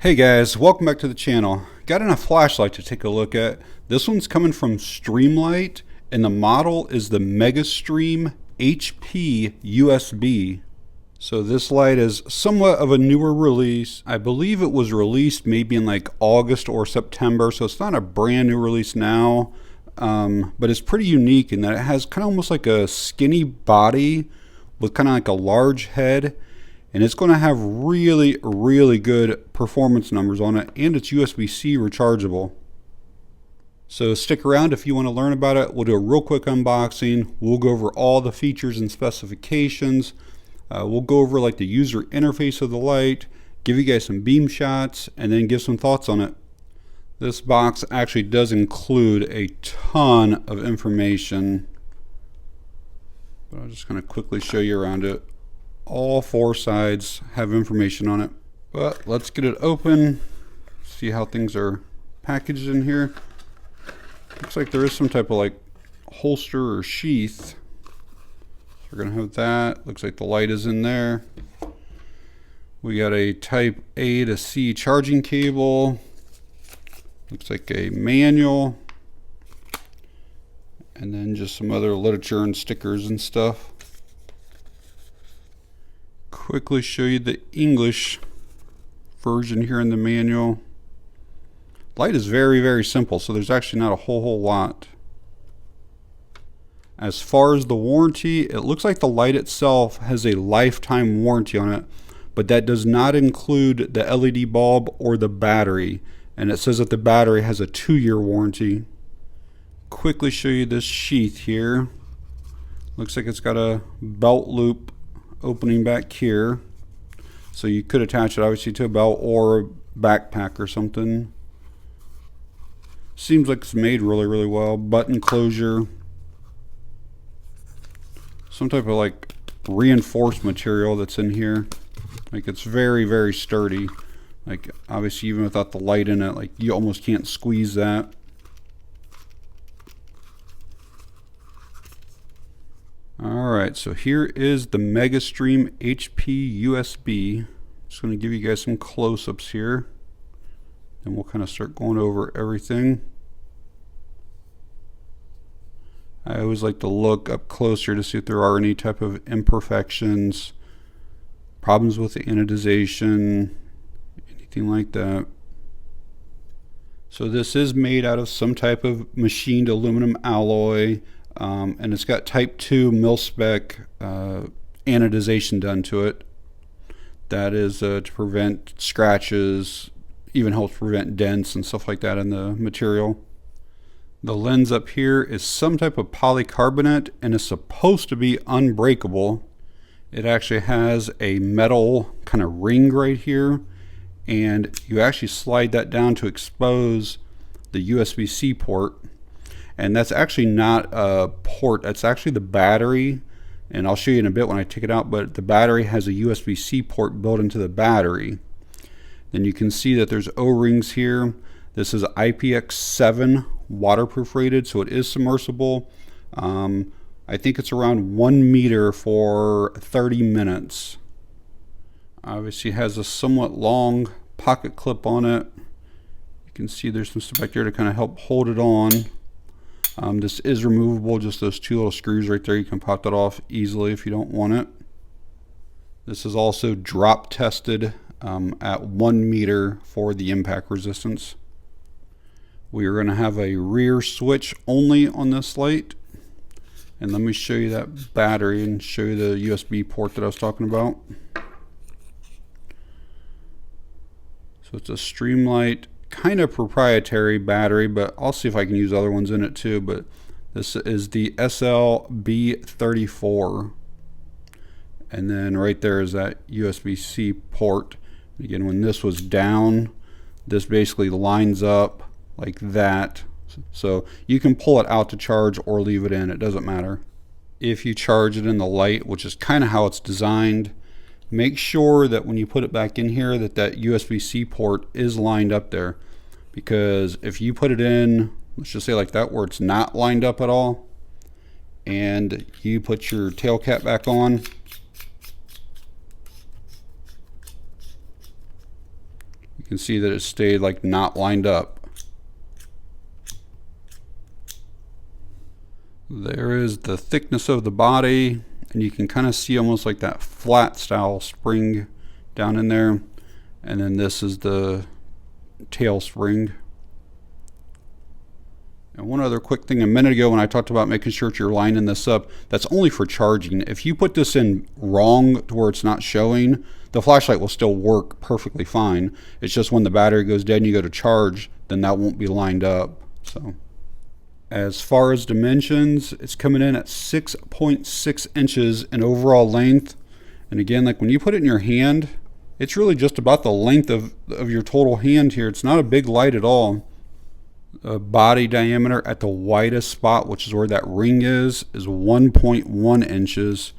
Hey guys, welcome back to the channel. Got in a flashlight to take a look at. This one's coming from Streamlight and the model is the Megastream HP USB. So this light is somewhat of a newer release. I believe it was released maybe in like August or September, so it's not a brand new release now. But it's pretty unique in that it has kind of almost like a skinny body with kind of like a large head. And it's going to have really good performance numbers on it, and it's USB-C rechargeable. So stick around if you want to learn about it. We'll do a real quick unboxing. We'll go over all the features and specifications. We'll go over like the user interface of the light, give you guys some beam shots, and then give some thoughts on it. This box actually does include a ton of information, but I'm just going to quickly show you around it. All four sides have information on it, but let's get it open, see how things are packaged in here. Looks like there is some type of like holster or sheath. So we're gonna have that. Looks like the light is in there. We got a Type A to C charging cable. Looks like a manual, and then just some other literature and stickers and stuff. Quickly show you the English version here in the manual. Light is very simple, so there's actually not a whole lot. As far as the warranty, it looks like the light itself has a lifetime warranty on it, but that does not include the LED bulb or the battery, and it says that the battery has a 2-year warranty. Quickly show you this sheath here. Looks like it's got a belt loop opening back here, so you could attach it obviously to a belt or a backpack or something. Seems like it's made really well. Button closure, some type of like reinforced material that's in here. Like it's very sturdy. Like obviously even without the light in it, like you almost can't squeeze that. Alright, so here is the Megastream HP USB. Just going to give you guys some close-ups here, and we'll kind of start going over everything. I always like to look up closer to see if there are any type of imperfections, problems with the anodization, anything like that. So this is made out of some type of machined aluminum alloy. And it's got Type II MIL-Spec anodization done to it. That is to prevent scratches, even helps prevent dents and stuff like that in the material. The lens up here is some type of polycarbonate and is supposed to be unbreakable. It actually has a metal kind of ring right here, and you actually slide that down to expose the USB-C port. And that's actually not a port, that's actually the battery, and I'll show you in a bit when I take it out, but the battery has a USB-C port built into the battery. Then you can see that there's O-rings here. This is IPX7 waterproof rated, so it is submersible. I think it's around 1 meter for 30 minutes. Obviously has a somewhat long pocket clip on it. You can see there's some stuff back there to kind of help hold it on. This is removable, just those 2 little screws right there. You can pop that off easily if you don't want it. This is also drop tested at 1 meter for the impact resistance. We are going to have a rear switch only on this light. And let me show you that battery and show you the USB port that I was talking about. So it's a Streamlight kind of proprietary battery, but I'll see if I can use other ones in it too. But this is the SLB34, and then right there is that USB-C port. Again, when this was down, this basically lines up like that, so you can pull it out to charge or leave it in, it doesn't matter. If you charge it in the light, which is kind of how it's designed, make sure that when you put it back in here that that USB-C port is lined up there, because if you put it in, let's just say like that, where it's not lined up at all, and you put your tail cap back on, You can see that it stayed like not lined up. There is the thickness of the body, and you can kind of see almost like that flat style spring down in there. And then this is the tail spring. And one other quick thing, a minute ago when I talked about making sure that you're lining this up, that's only for charging. If you put this in wrong to where it's not showing, the flashlight will still work perfectly fine. It's just when the battery goes dead and you go to charge, then that won't be lined up. So as far as dimensions, it's coming in at 6.6 inches in overall length. And again, like when you put it in your hand, it's really just about the length of your total hand here. It's not a big light at all. Body diameter at the widest spot, which is where that ring is 1.1 inches.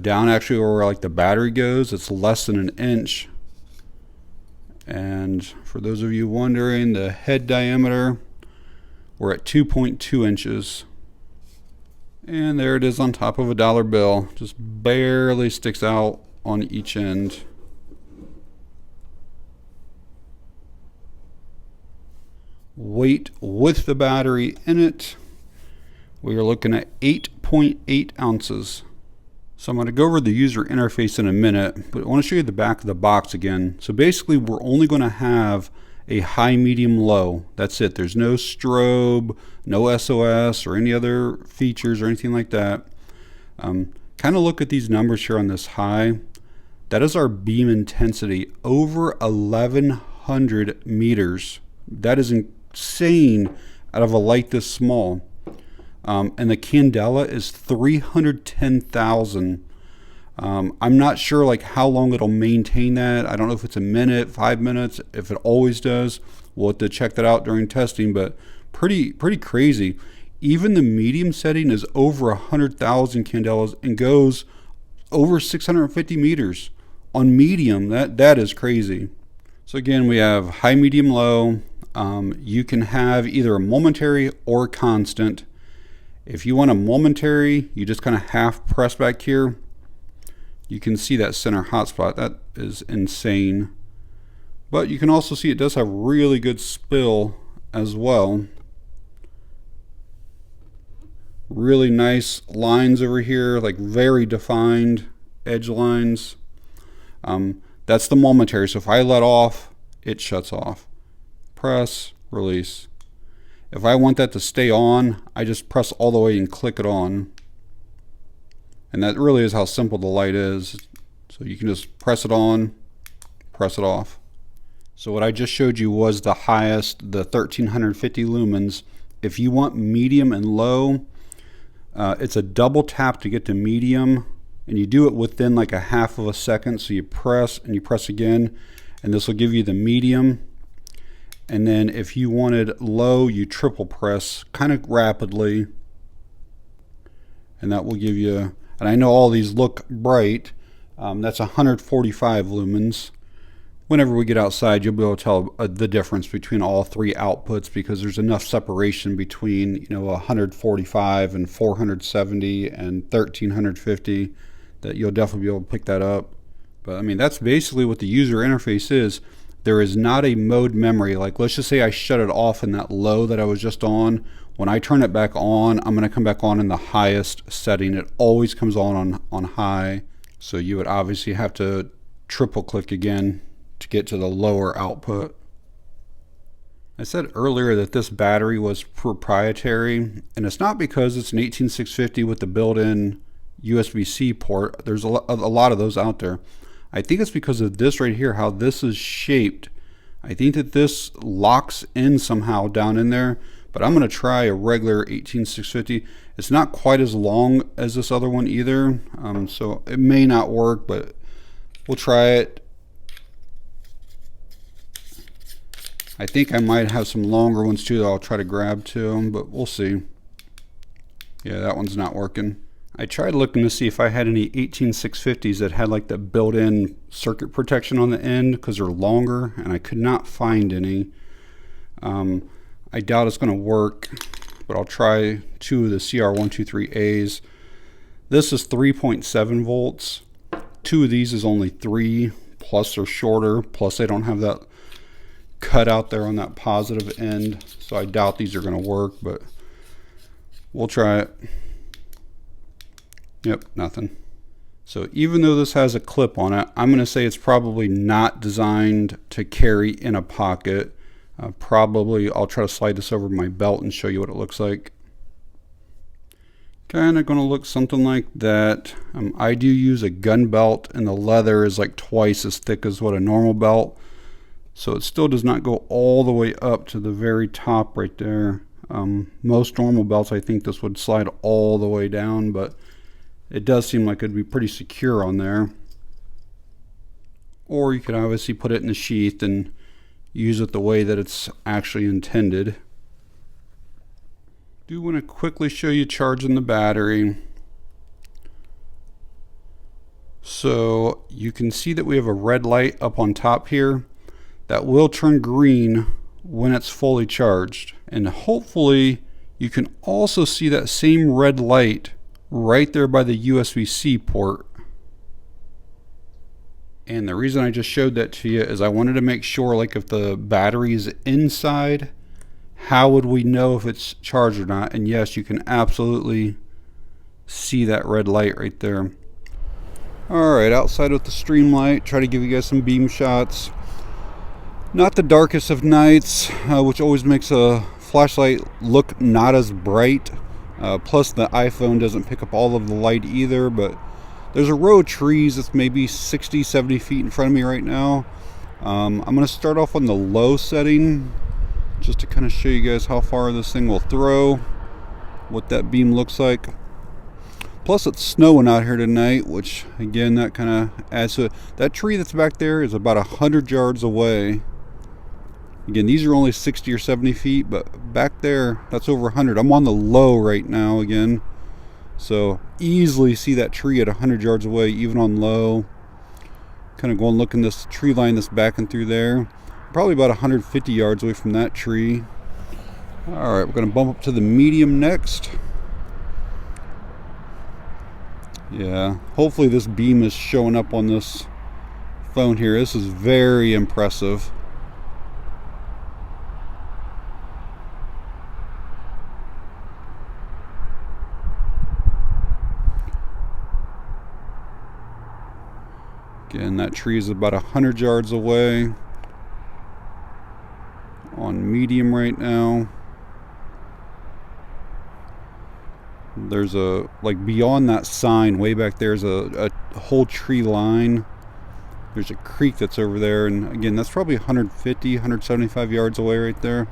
Down actually where like the battery goes, it's less than an inch. And for those of you wondering, the head diameter, we're at 2.2 inches. And there it is on top of a dollar bill. Just barely sticks out on each end. Weight with the battery in it, we are looking at 8.8 ounces. So I'm going to go over the user interface in a minute, but I want to show you the back of the box again. So basically we're only going to have a high, medium, low. That's it. There's no strobe, no SOS or any other features or anything like that. Kind of look at these numbers here on this high. That is our beam intensity, over 1100 meters. That is insane out of a light this small. And the Candela is 310,000. I'm not sure like how long it'll maintain that. I don't know if it's a minute, 5 minutes, if it always does. We'll have to check that out during testing, but pretty crazy. Even the medium setting is over 100,000 candelas and goes over 650 meters on medium. That is crazy. So again, we have high, medium, low. You can have either a momentary or constant. If you want a momentary, you just kind of half press back here. You can see that center hotspot. That is insane. But you can also see it does have really good spill as well. Really nice lines over here, like very defined edge lines. That's the momentary. So if I let off, it shuts off. Press, release. If I want that to stay on, I just press all the way and click it on. And that really is how simple the light is. So you can just press it on, press it off. So what I just showed you was the highest, the 1350 lumens. If you want medium and low, it's a double tap to get to medium, and you do it within like a half of a second. So you press and you press again, and this will give you the medium. And then if you wanted low, you triple press kind of rapidly, and that will give you, and I know all these look bright, that's 145 lumens. Whenever we get outside, you'll be able to tell the difference between all three outputs, because there's enough separation between 145 and 470 and 1350 that you'll definitely be able to pick that up. But I mean, that's basically what the user interface is. There is not a mode memory. Like, let's just say I shut it off in that low that I was just on. When I turn it back on, I'm going to come back on in the highest setting. It always comes on high. So you would obviously have to triple click again to get to the lower output. I said earlier that this battery was proprietary, and it's not because it's an 18650 with the built-in USB-C port. There's a lot of those out there. I think it's because of this right here, how this is shaped. I think that this locks in somehow down in there, but I'm going to try a regular 18650. It's not quite as long as this other one either, so it may not work, but we'll try it. I think I might have some longer ones too that I'll try to grab too, but we'll see. Yeah, that one's not working. I tried looking to see if I had any 18650s that had like the built-in circuit protection on the end, because they're longer, and I could not find any. I doubt it's going to work, but I'll try two of the CR123As. This is 3.7 volts. Two of these is only 3, plus they're shorter, plus they don't have that cut out there on that positive end, so I doubt these are going to work, but we'll try it. Yep, nothing. So even though this has a clip on it, I'm going to say it's probably not designed to carry in a pocket. Probably I'll try to slide this over my belt and show you what it looks like. Kind of going to look something like that. I do use a gun belt, and the leather is like twice as thick as what a normal belt. So it still does not go all the way up to the very top right there. Most normal belts, I think this would slide all the way down, but it does seem like it'd be pretty secure on there. Or you could obviously put it in the sheath and use it the way that it's actually intended. Do want to quickly show you charging the battery. So you can see that we have a red light up on top here that will turn green when it's fully charged. And hopefully you can also see that same red light right there by the USB-C port. And the reason I just showed that to you is I wanted to make sure, like, if the battery is inside, how would we know if it's charged or not? And yes, you can absolutely see that red light right there. Alright, outside with the Streamlight, try to give you guys some beam shots. Not the darkest of nights, which always makes a flashlight look not as bright. Plus the iPhone doesn't pick up all of the light either, but there's a row of trees that's maybe 60, 70 feet in front of me right now. I'm going to start off on the low setting, just to kind of show you guys how far this thing will throw, what that beam looks like. Plus it's snowing out here tonight, which again, that kind of adds to it. That tree that's back there is about 100 yards away. Again, these are only 60 or 70 feet, but back there, that's over 100. I'm on the low right now again. So easily see that tree at 100 yards away, even on low. Kind of going looking this tree line that's backing through there. Probably about 150 yards away from that tree. Alright, we're going to bump up to the medium next. Yeah, hopefully this beam is showing up on this phone here. This is very impressive. Again, that tree is about 100 yards away. On medium right now. There's a, like, beyond that sign way back there's a whole tree line. There's a creek that's over there, and again, that's probably 150, 175 yards away right there.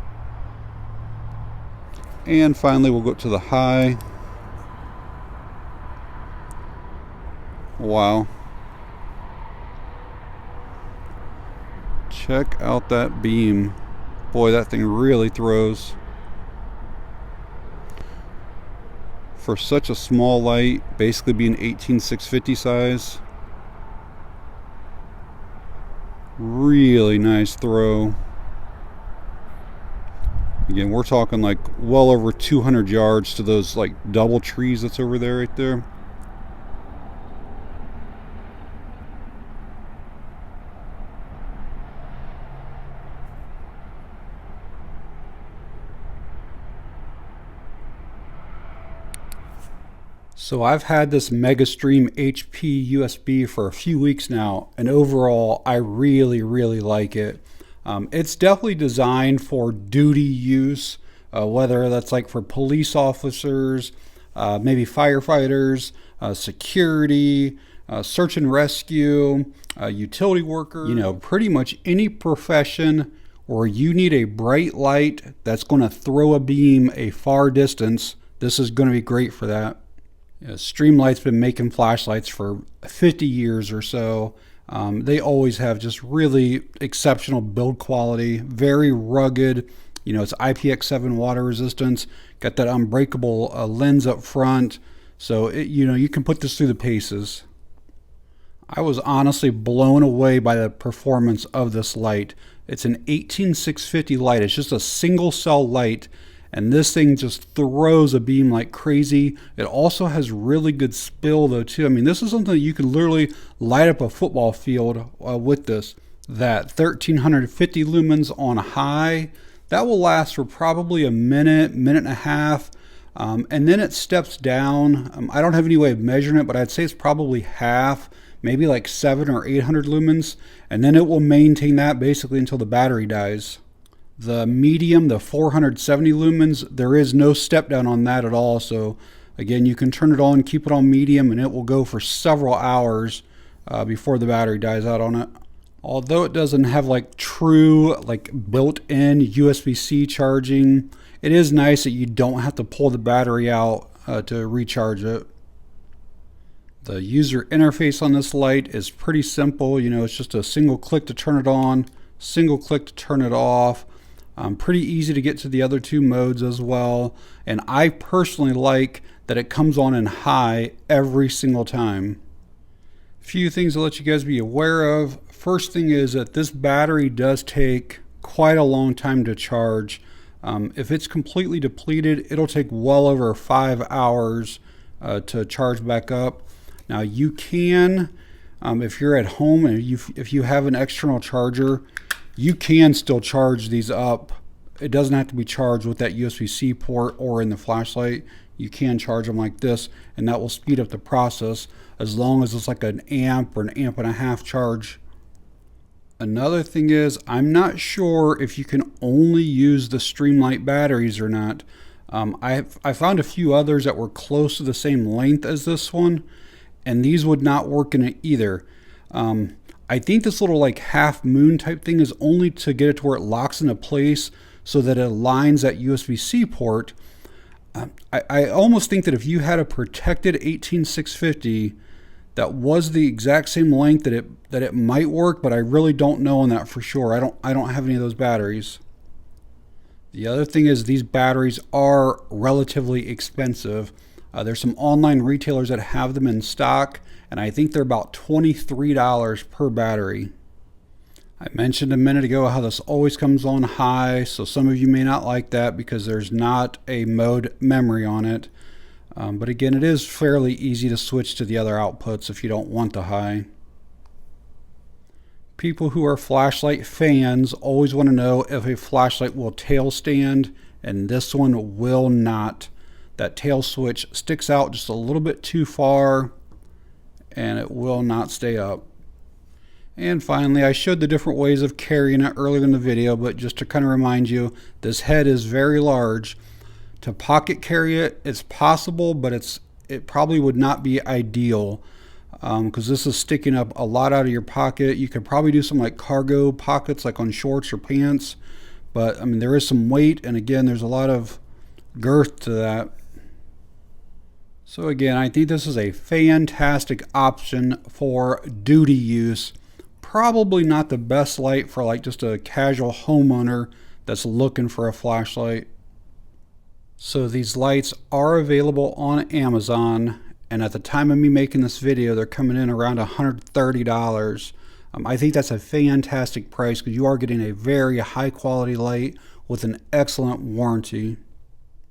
And finally we'll go up to the high. Wow. Check out that beam. Boy, that thing really throws. For such a small light, basically being 18650 size. Really nice throw. Again, we're talking like well over 200 yards to those like double trees that's over there right there. So I've had this Megastream HP USB for a few weeks now, and overall I really like it. It's definitely designed for duty use, whether that's like for police officers, maybe firefighters, security, search and rescue, utility worker, you know, pretty much any profession where you need a bright light that's going to throw a beam a far distance. This is going to be great for that. Streamlight's been making flashlights for 50 years or so. They always have just really exceptional build quality, very rugged. You know, it's IPX7 water resistance, got that unbreakable lens up front. So, you know, you can put this through the paces. I was honestly blown away by the performance of this light. It's an 18650 light. It's just a single cell light. And this thing just throws a beam like crazy. It also has really good spill though too. I mean, this is something that you could literally light up a football field with this. That 1350 lumens on high, that will last for probably a minute, minute and a half, and then it steps down. I don't have any way of measuring it, but I'd say it's probably half, maybe like 700 or 800 lumens, and then it will maintain that basically until the battery dies. The medium, the 470 lumens, there is no step down on that at all. So again, you can turn it on, keep it on medium, and it will go for several hours before the battery dies out on it. Although it doesn't have like true like built-in USB-C charging, it is nice that you don't have to pull the battery out to recharge it. The user interface on this light is pretty simple. You know, it's just a single click to turn it on, single click to turn it off. Pretty easy to get to the other two modes as well. And I personally like that it comes on in high every single time. A few things to let you guys be aware of. First thing is that this battery does take quite a long time to charge. If it's completely depleted, it'll take well over 5 hours to charge back up. Now you can, if you're at home and if you have an external charger, you can still charge these up. It doesn't have to be charged with that USB-C port or in the flashlight. You can charge them like this, and that will speed up the process as long as it's like an amp or an amp and a half charge. Another thing is, I'm not sure if you can only use the Streamlight batteries or not. I found a few others that were close to the same length as this one, and these would not work in it either. I think this little like half moon type thing is only to get it to where it locks into place so that it aligns that USB-C port. I almost think that if you had a protected 18650 that was the exact same length that it might work, but I really don't know on that for sure. I don't have any of those batteries. The other thing is these batteries are relatively expensive. There's some online retailers that have them in stock, and I think they're about $23 per battery. I mentioned a minute ago how this always comes on high, so some of you may not like that because there's not a mode memory on it. But again, it is fairly easy to switch to the other outputs if you don't want the high. People who are flashlight fans always want to know if a flashlight will tail stand, and this one will not. That tail switch sticks out just a little bit too far, and it will not stay up. And finally, I showed the different ways of carrying it earlier in the video, but just to kind of remind you, this head is very large. To pocket carry it, it's possible, but it probably would not be ideal because this is sticking up a lot out of your pocket. You could probably do some like cargo pockets like on shorts or pants, but I mean there is some weight, and again there's a lot of girth to that. So again, I think this is a fantastic option for duty use. Probably not the best light for like just a casual homeowner that's looking for a flashlight. So these lights are available on Amazon, and at the time of me making this video, they're coming in around $130. I think that's a fantastic price because you are getting a very high quality light with an excellent warranty.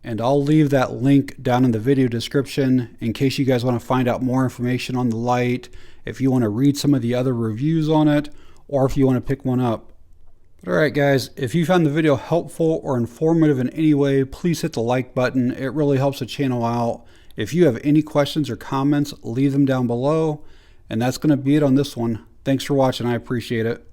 And I'll leave that link down in the video description in case you guys want to find out more information on the light, if you want to read some of the other reviews on it, or if you want to pick one up. But alright guys, if you found the video helpful or informative in any way, please hit the like button. It really helps the channel out. If you have any questions or comments, leave them down below. And that's going to be it on this one. Thanks for watching. I appreciate it.